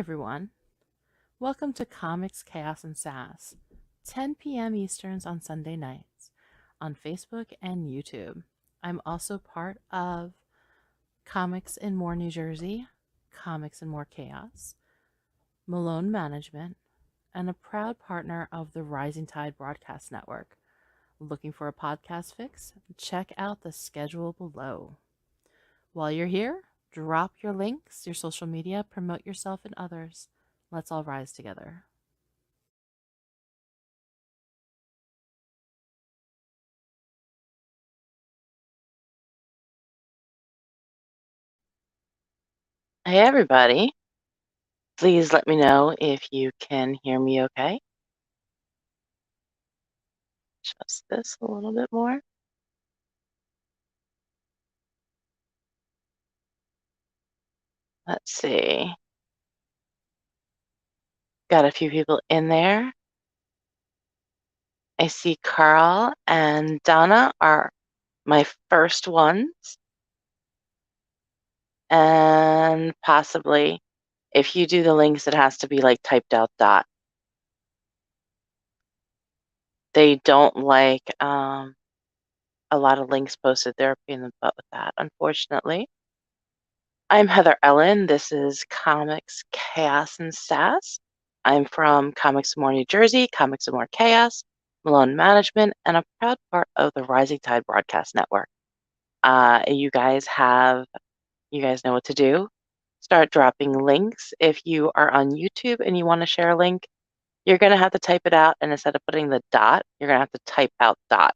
everyone. Welcome to Comics Chaos N Sass, 10 p.m. Easterns on Sunday nights on Facebook and YouTube. I'm also part of Comics in More New Jersey, Comics in More Chaos, Melone Management, and a proud partner of the Rising Tide Broadcast Network. Looking for a podcast fix? Check out the schedule below. While you're here, drop your links, your social media, promote yourself and others. Let's all rise together. Hey everybody, please let me know if you can hear me okay. Adjust this a little bit more. Let's see. Got a few people in there. I see Carl and Donna are my first ones. And possibly, if you do the links, it has to be like typed out dot. They don't like a lot of links posted. They're being the butt with that, unfortunately. I'm Heather Ellen. This is Comics Chaos N Sass. I'm from Comics More New Jersey, Comics More Chaos, Melone Management, and a proud part of the Rising Tide Broadcast Network. You guys know what to do. Start dropping links. If you are on YouTube and you want to share a link, you're going to have to type it out, and instead of putting the dot, you're going to have to type out dot,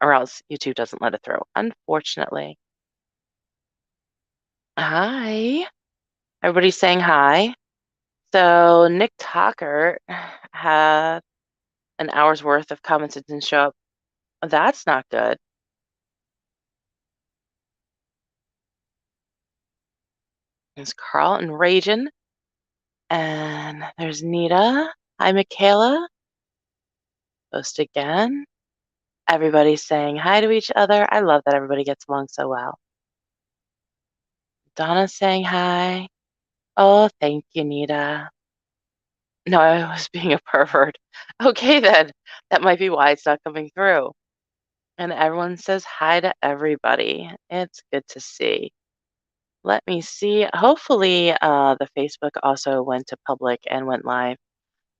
or else YouTube doesn't let it through, unfortunately. Hi. Everybody's saying hi. So Nick Talker had an hour's worth of comments that didn't show up. That's not good. There's Carl and Ragin. And there's Nita. Hi, Michaela. Post again. Everybody's saying hi to each other. I love that everybody gets along so well. Donna's saying hi. Oh, thank you, Nita. No, I was being a pervert. Okay, then. That might be why it's not coming through. And everyone says hi to everybody. It's good to see. Let me see. Hopefully, the Facebook also went to public and went live.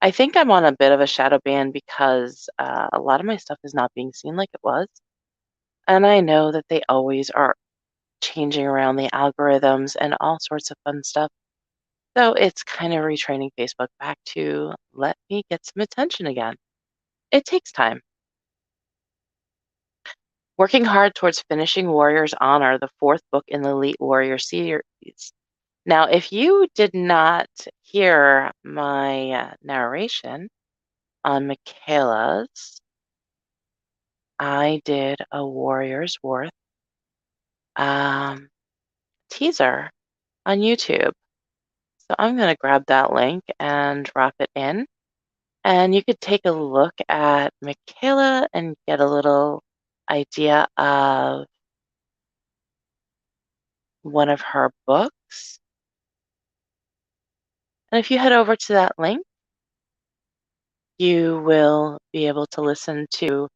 I think I'm on a bit of a shadow ban because a lot of my stuff is not being seen like it was. And I know that they always are changing around the algorithms and all sorts of fun stuff. So it's kind of retraining Facebook back to let me get some attention again. It takes time. Working hard towards finishing Warrior's Honor, the fourth book in the Elite Warrior series. Now, if you did not hear my narration on Michaela's, I did a Warrior's Worth teaser on YouTube. So I'm going to grab that link and drop it in. And you could take a look at Michaela and get a little idea of one of her books. And if you head over to that link, you will be able to listen to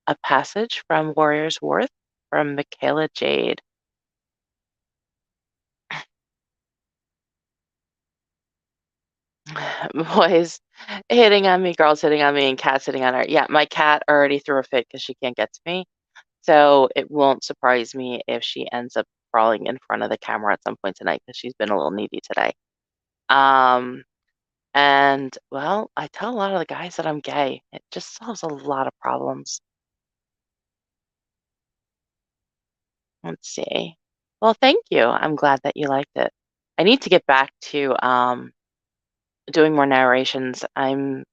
a passage from Warrior's Worth from Michaela Jade. Boys hitting on me, girls hitting on me, and cats hitting on her. Yeah, my cat already threw a fit because she can't get to me. So it won't surprise me if she ends up crawling in front of the camera at some point tonight because she's been a little needy today. And well, I tell a lot of the guys that I'm gay. It just solves a lot of problems. Let's see. Well, thank you. I'm glad that you liked it. I need to get back to doing more narrations. I'm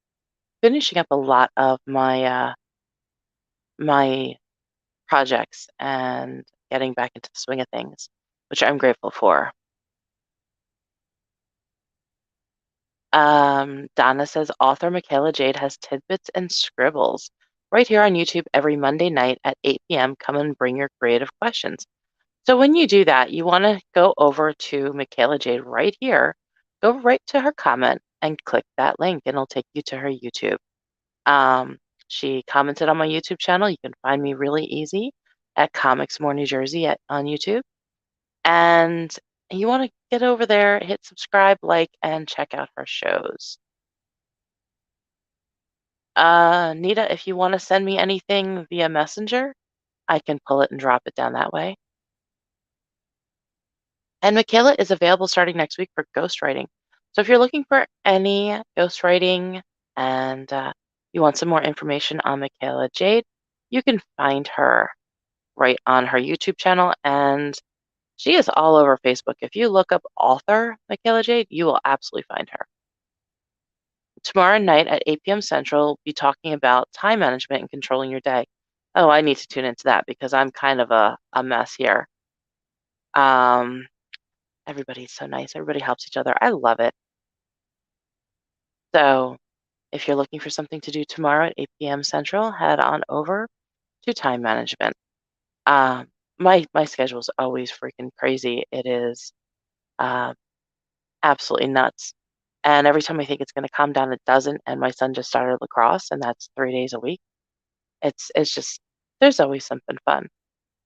finishing up a lot of my my projects and getting back into the swing of things, which I'm grateful for. Donna says author Michaela Jade has tidbits and scribbles right here on YouTube every Monday night at 8 p.m. Come and bring your creative questions. So when you do that, you want to go over to Michaela Jade right here go right to her comment and click that link, and it'll take you to her YouTube. Um, she commented on my YouTube channel. You can find me really easy at Comics More New Jersey on YouTube. And you want to get over there, hit subscribe, like, and check out her shows. Nita, if you want to send me anything via Messenger, I can pull it and drop it down that way. And Michaela is available starting next week for ghostwriting. So if you're looking for any ghostwriting and you want some more information on Michaela Jade, you can find her right on her YouTube channel. And she is all over Facebook. If you look up author Michaela Jade, you will absolutely find her. Tomorrow night at 8 p.m. Central, we'll be talking about time management and controlling your day. Oh, I need to tune into that because I'm kind of a mess here. Everybody's so nice. Everybody helps each other. I love it. So if you're looking for something to do tomorrow at 8 p.m. Central, head on over to time management. My schedule is always freaking crazy. It is absolutely nuts. And every time I think it's going to calm down, it doesn't. And my son just started lacrosse, and that's 3 days a week. It's just there's always something fun,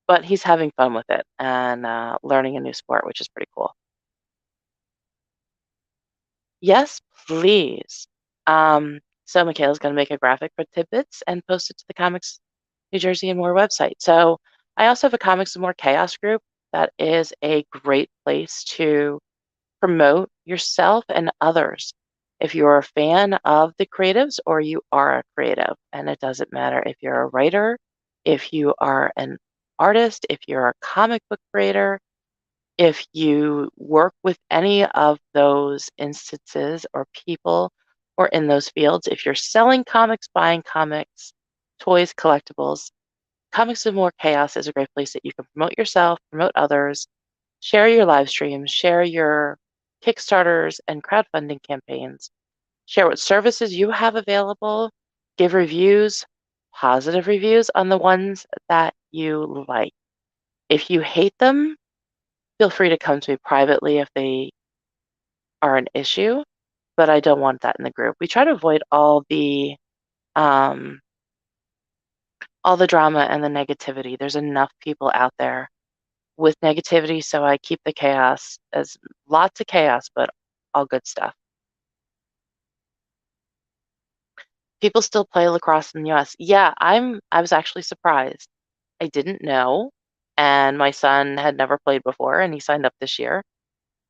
but he's having fun with it and learning a new sport, which is pretty cool. Yes, please. So Michaela's going to make a graphic for Tidbits and post it to the Comics New Jersey and More website. So I also have a Comics and More Chaos group that is a great place to promote yourself and others. If you're a fan of the creatives or you are a creative, and it doesn't matter if you're a writer, if you are an artist, if you're a comic book creator, if you work with any of those instances or people or in those fields, if you're selling comics, buying comics, toys, collectibles, Comics and More Chaos is a great place that you can promote yourself, promote others, share your live streams, share your Kickstarters and crowdfunding campaigns, share what services you have available, give reviews, positive reviews on the ones that you like. If you hate them, feel free to come to me privately if they are an issue, but I don't want that in the group. We try to avoid um, all the drama and the negativity. There's enough people out there with negativity, so I keep the chaos as lots of chaos, but all good stuff. People still play lacrosse in the US. Yeah, I was actually surprised. I didn't know, and my son had never played before, and he signed up this year,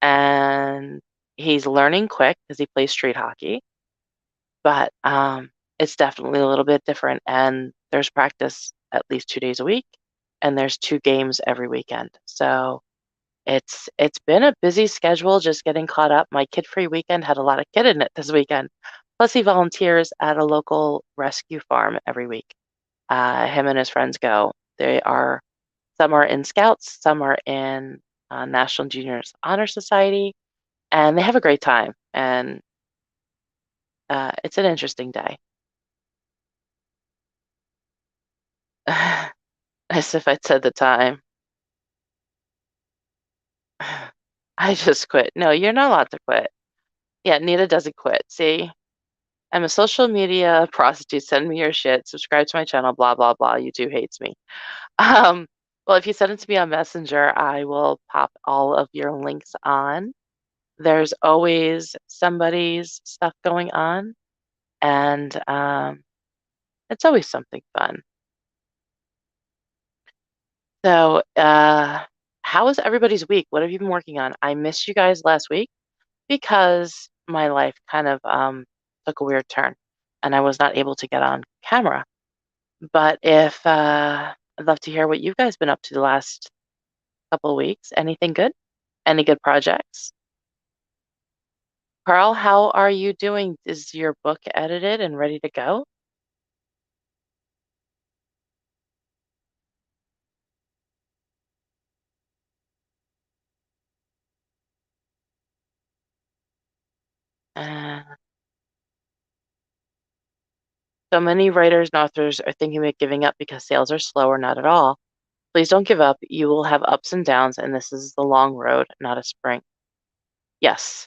and he's learning quick because he plays street hockey, but it's definitely a little bit different, and there's practice at least 2 days a week, and there's 2 games every weekend. So it's been a busy schedule just getting caught up. My kid-free weekend had a lot of kid in it this weekend. Plus, he volunteers at a local rescue farm every week. Him and his friends go. Some are in Scouts, some are in National Juniors Honor Society, and they have a great time. And it's an interesting day. As if I'd said the time. I just quit. No, you're not allowed to quit. Yeah, Nita doesn't quit. See? I'm a social media prostitute. Send me your shit. Subscribe to my channel. Blah, blah, blah. YouTube hates me. Um, well, if you send it to me on Messenger, I will pop all of your links on. There's always somebody's stuff going on, and it's always something fun. So, how was everybody's week? What have you been working on? I missed you guys last week because my life kind of took a weird turn, and I was not able to get on camera. But if I'd love to hear what you guys been up to the last couple of weeks. Anything good? Any good projects? Carl, how are you doing? Is your book edited and ready to go? Uh, so many writers and authors are thinking about giving up because sales are slow or not at all. Please don't give up. You will have ups and downs, and this is the long road, not a sprint. Yes.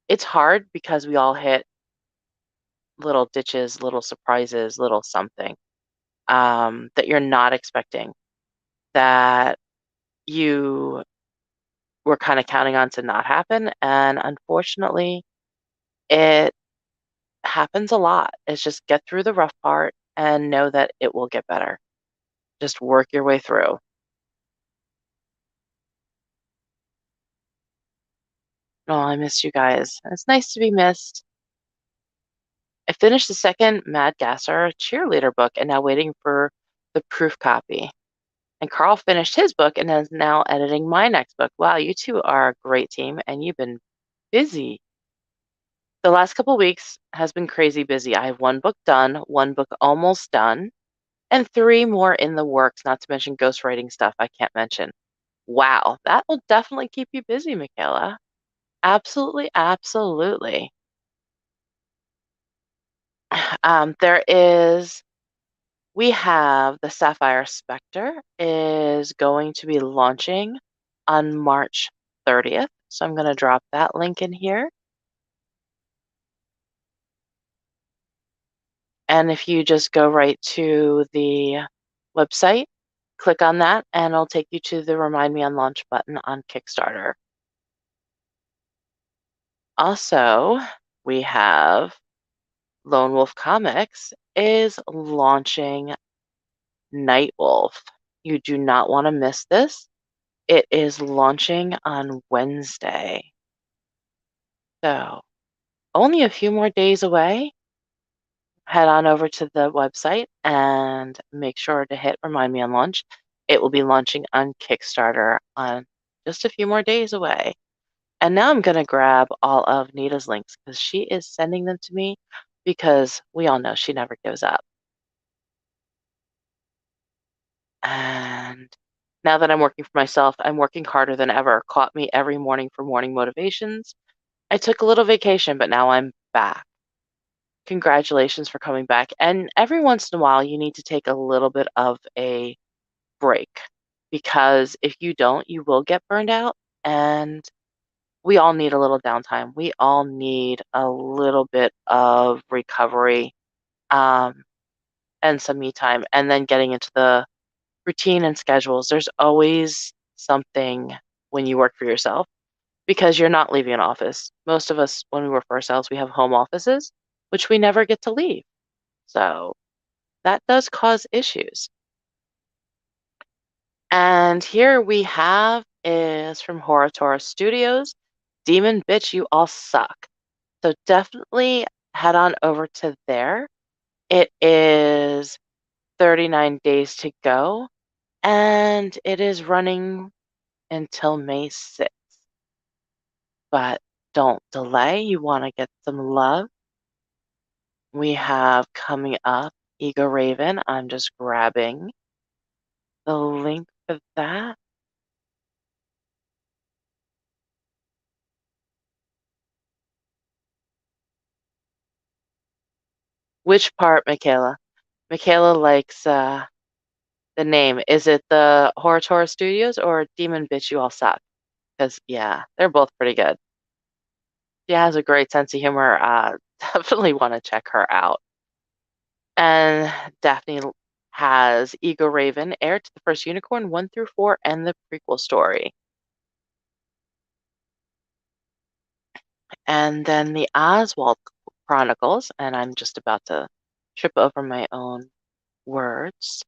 It's hard because we all hit little ditches, little surprises, little something that you're not expecting, that you were kind of counting on to not happen. And unfortunately, it happens a lot. It's just get through the rough part and know that it will get better. Just work your way through. Oh, I missed you guys. It's nice to be missed. I finished the second Mad Gasser cheerleader book and now waiting for the proof copy. And Carl finished his book and is now editing my next book. Wow, you two are a great team and you've been busy. The last couple weeks has been crazy busy. I have one book done, one book almost done, and three more in the works, not to mention ghostwriting stuff I can't mention. Wow, that will definitely keep you busy, Michaela. Absolutely, absolutely. There is, we have the Sapphire Spectre is going to be launching on March 30th. So I'm going to drop that link in here. And if you just go right to the website, click on that, and it'll take you to the Remind Me on Launch button on Kickstarter. Also, we have Lone Wolf Comics is launching Nightwolf. You do not want to miss this. It is launching on Wednesday. So, only a few more days away. Head on over to the website and make sure to hit Remind Me on Launch. It will be launching on Kickstarter on just a few more days away. And now I'm going to grab all of Nita's links because she is sending them to me because we all know she never gives up. And now that I'm working for myself, I'm working harder than ever. Caught me every morning for morning motivations. I took a little vacation, but now I'm back. Congratulations for coming back. And every once in a while, you need to take a little bit of a break because if you don't, you will get burned out. And we all need a little downtime. We all need a little bit of recovery and some me time, and then getting into the routine and schedules. There's always something when you work for yourself because you're not leaving an office. Most of us, when we work for ourselves, we have home offices, which we never get to leave. So that does cause issues. And here we have is from Horatora Studios, Demon Bitch, You All Suck. So definitely head on over to there. It is 39 days to go, and it is running until May 6th. But don't delay. You want to get some love. We have coming up Ego Raven. I'm just grabbing the link for that. Which part, Michaela? Michaela likes the name. Is it the Horatora Studios or Demon Bitch You All Suck? Because, yeah, they're both pretty good. She has a great sense of humor. Definitely want to check her out. And Daphne has Ego Raven, Heir to the First Unicorn 1 through 4, and the prequel story. And then the Oswald Chronicles, and I'm just about to trip over my own words,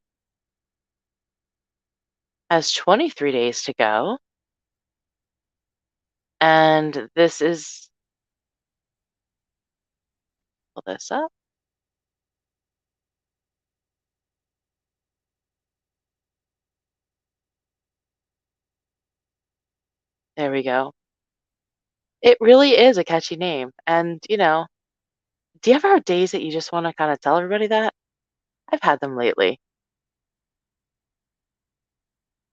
has 23 days to go. And this is, pull this up. There we go. It really is a catchy name. And, you know, do you ever have days that you just want to kind of tell everybody that? I've had them lately.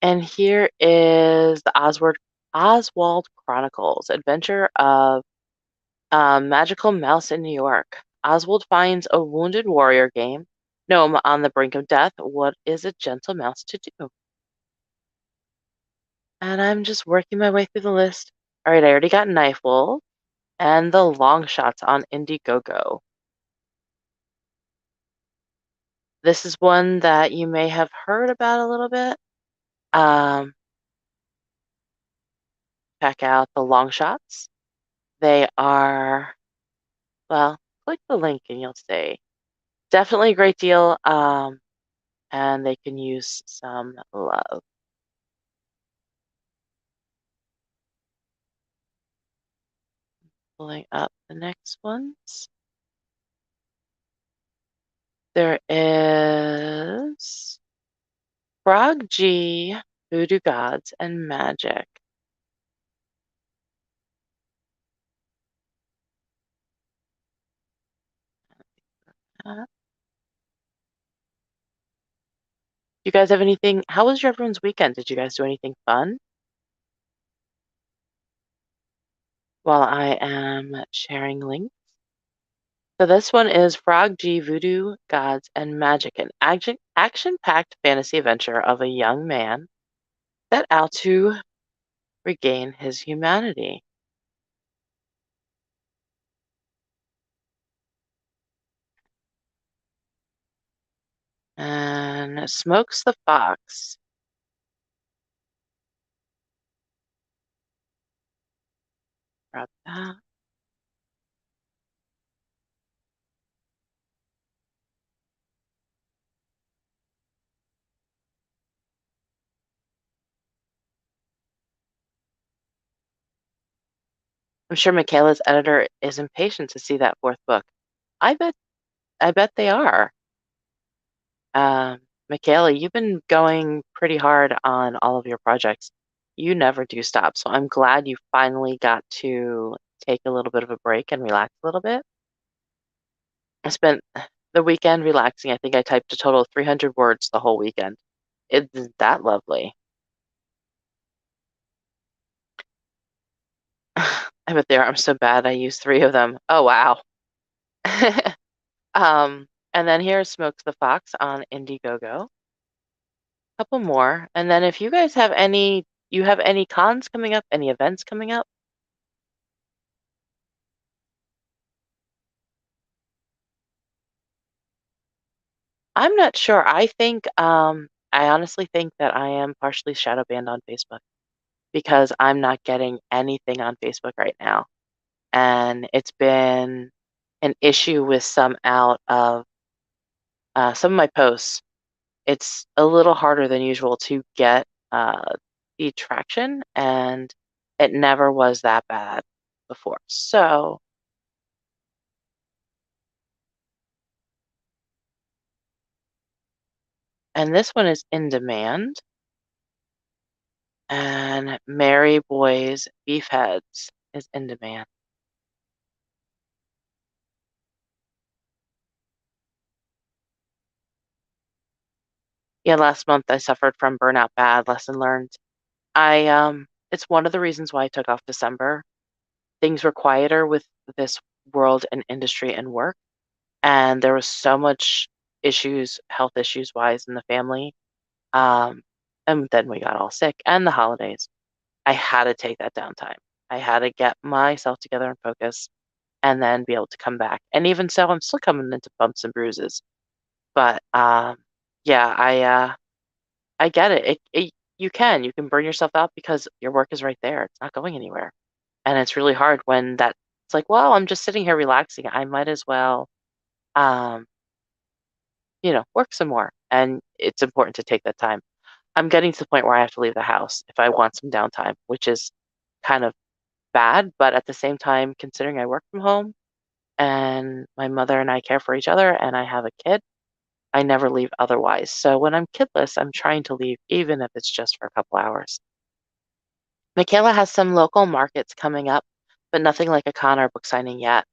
And here is the Oswald Chronicles, Adventure of Magical Mouse in New York. Oswald finds a wounded warrior gnome on the brink of death. What is a gentle mouse to do? And I'm just working my way through the list. All right, I already got Knife Wolf and the long shots on Indiegogo. This is one that you may have heard about a little bit. Um, Check out the long shots. They are, well, click the link and you'll see. Definitely a great deal. And they can use some love. Pulling up the next ones. There is Frog G, Voodoo Gods, and Magic. You guys have anything? How was your everyone's weekend? Did you guys do anything fun? While I am sharing links. So this one is Frog G, Voodoo Gods, and Magic, an action-packed fantasy adventure of a young man set out to regain his humanity. And Smokes the Fox. Grab that. I'm sure Michaela's editor is impatient to see that fourth book. I bet they are. Michaela, you've been going pretty hard on all of your projects. You never do stop. So I'm glad you finally got to take a little bit of a break and relax a little bit. I spent the weekend relaxing. I think I typed a total of 300 words the whole weekend. It's that lovely. I bet they are. I'm so bad. I used 3 of them. Oh, wow. And then here's Smokes the Fox on Indiegogo. Couple more. And then if you guys have you have any cons coming up, any events coming up? I'm not sure. I honestly think that I am partially shadow banned on Facebook because I'm not getting anything on Facebook right now. And it's been an issue with some of my posts. It's a little harder than usual to get the traction, and it never was that bad before. So, and this one is in demand. And Mary Boy's Beef Heads is in demand. Yeah, last month I suffered from burnout bad, lesson learned. It's one of the reasons why I took off December. Things were quieter with this world and industry and work, and there was so much issues, health issues wise in the family. Um, and then we got all sick and the holidays. I had to take that downtime. I had to get myself together and focus and then be able to come back. And even so, I'm still coming into bumps and bruises. But yeah, I get it. You can burn yourself out because your work is right there. It's not going anywhere. And it's really hard when it's like, well, I'm just sitting here relaxing. I might as well um, work some more. And it's important to take that time. I'm getting to the point where I have to leave the house if I want some downtime, which is kind of bad, but at the same time, considering I work from home and my mother and I care for each other and I have a kid, I never leave otherwise. So when I'm kidless, I'm trying to leave, even if it's just for a couple hours. Michaela has some local markets coming up, but nothing like a con or book signing yet.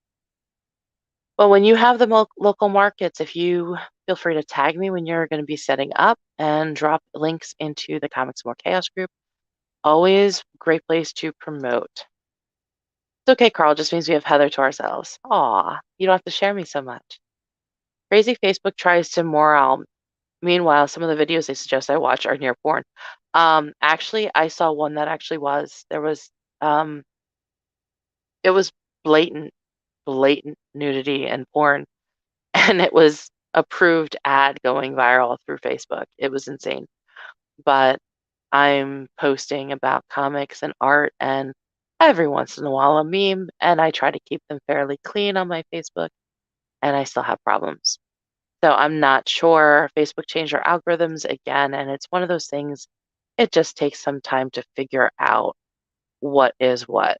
But when you have the local markets, if you feel free to tag me when you're going to be setting up and drop links into the Comics More Chaos group. Always great place to promote. It's okay, Carl. Just means we have Heather to ourselves. Aw, you don't have to share me so much. Crazy Facebook tries to morale. Meanwhile, some of the videos they suggest I watch are near porn. Actually, I saw one that actually was. There was It was blatant, blatant nudity and porn, and it was approved ad going viral through Facebook. It was insane. But I'm posting about comics and art and every once in a while a meme, and I try to keep them fairly clean on my Facebook, and I still have problems. So I'm not sure. Facebook changed their algorithms again, and it's one of those things, it just takes some time to figure out what is what.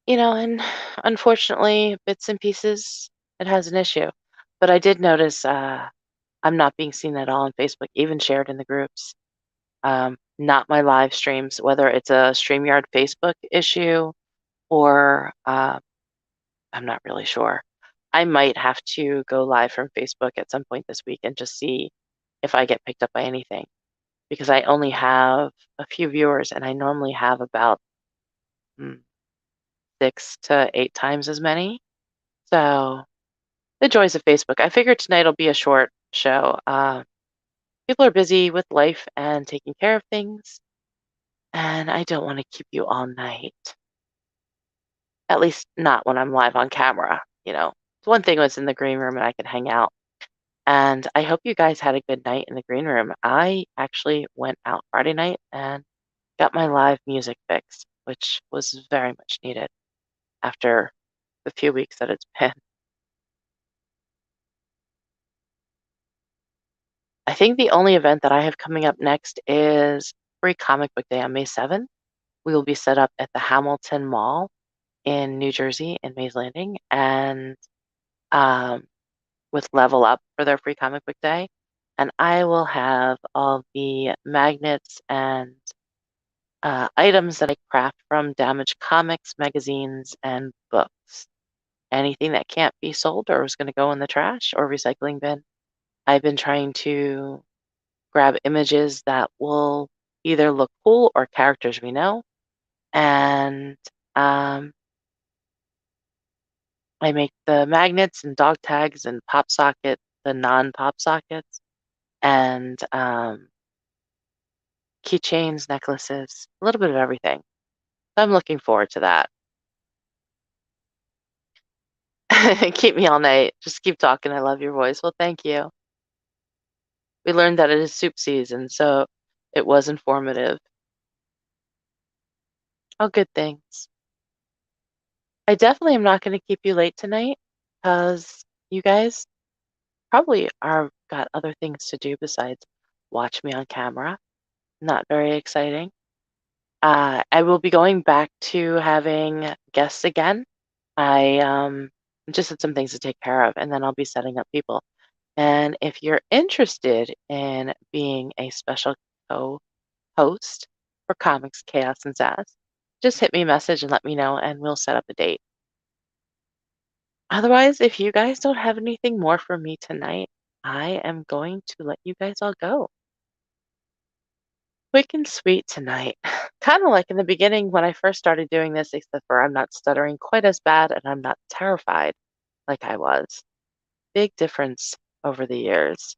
And unfortunately, bits and pieces, it has an issue. But I did notice I'm not being seen at all on Facebook, even shared in the groups. Not my live streams, whether it's a StreamYard Facebook issue or I'm not really sure. I might have to go live from Facebook at some point this week and just see if I get picked up by anything because I only have a few viewers and I normally have about 6 to 8 times as many. So the joys of Facebook. I figured tonight will be a short show. People are busy with life and taking care of things, and I don't want to keep you all night. At least not when I'm live on camera. It's one thing was in the green room and I could hang out. And I hope you guys had a good night in the green room. I actually went out Friday night and got my live music fix, which was very much needed after the few weeks that it's been. I think the only event that I have coming up next is Free Comic Book Day on May 7th. We will be set up at the Hamilton Mall in New Jersey in Mays Landing and with Level Up for their Free Comic Book Day. And I will have all the magnets and items that I craft from damaged comics, magazines, and books. Anything that can't be sold or is going to go in the trash or recycling bin. I've been trying to grab images that will either look cool or characters we know. And I make the magnets and dog tags and pop socket, the non-pop sockets, and keychains, necklaces, a little bit of everything. So I'm looking forward to that. Keep me all night. Just keep talking. I love your voice. Well, thank you. We learned that it is soup season, so it was informative. All good things. I definitely am not going to keep you late tonight because you guys probably are got other things to do besides watch me on camera. Not very exciting. I will be going back to having guests again. I just had some things to take care of, and then I'll be setting up people. And if you're interested in being a special co-host for Comics Chaos and Sass, just hit me a message and let me know, and we'll set up a date. Otherwise, if you guys don't have anything more for me tonight, I am going to let you guys all go. Quick and sweet tonight. Kind of like in the beginning when I first started doing this, except for I'm not stuttering quite as bad and I'm not terrified like I was. Big difference over the years.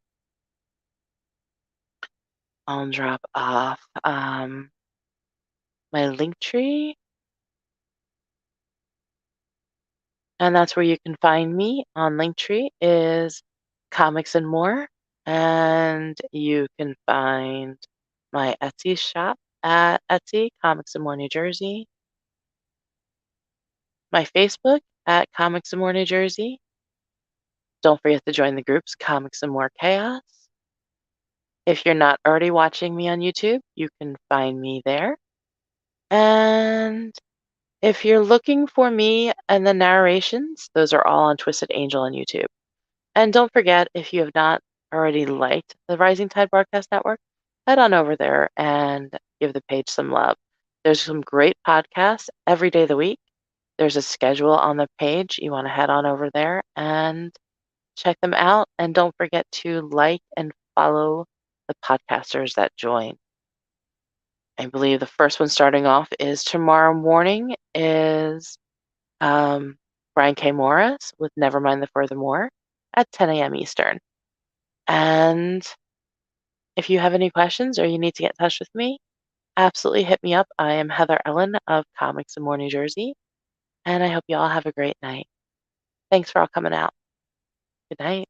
I'll drop off my link tree, and that's where you can find me on Linktree is Comics and More, and you can find my Etsy shop at Etsy, Comics and More New Jersey, my Facebook at Comics and More New Jersey. Don't forget to join the groups Comics and More Chaos. If you're not already watching me on YouTube, you can find me there. And if you're looking for me and the narrations, those are all on Twisted Angel on YouTube. And don't forget, if you have not already liked the Rising Tide Broadcast Network, head on over there and give the page some love. There's some great podcasts every day of the week. There's a schedule on the page. You want to head on over there and check them out. And don't forget to like and follow the podcasters that join. I believe the first one starting off is tomorrow morning is Brian K. Morris with Nevermind the Furthermore at 10 a.m. Eastern. And If you have any questions or you need to get in touch with me, absolutely hit me up. I am Heather Ellen of Comics in More New Jersey, and I hope you all have a great night. Thanks for all coming out. Good night.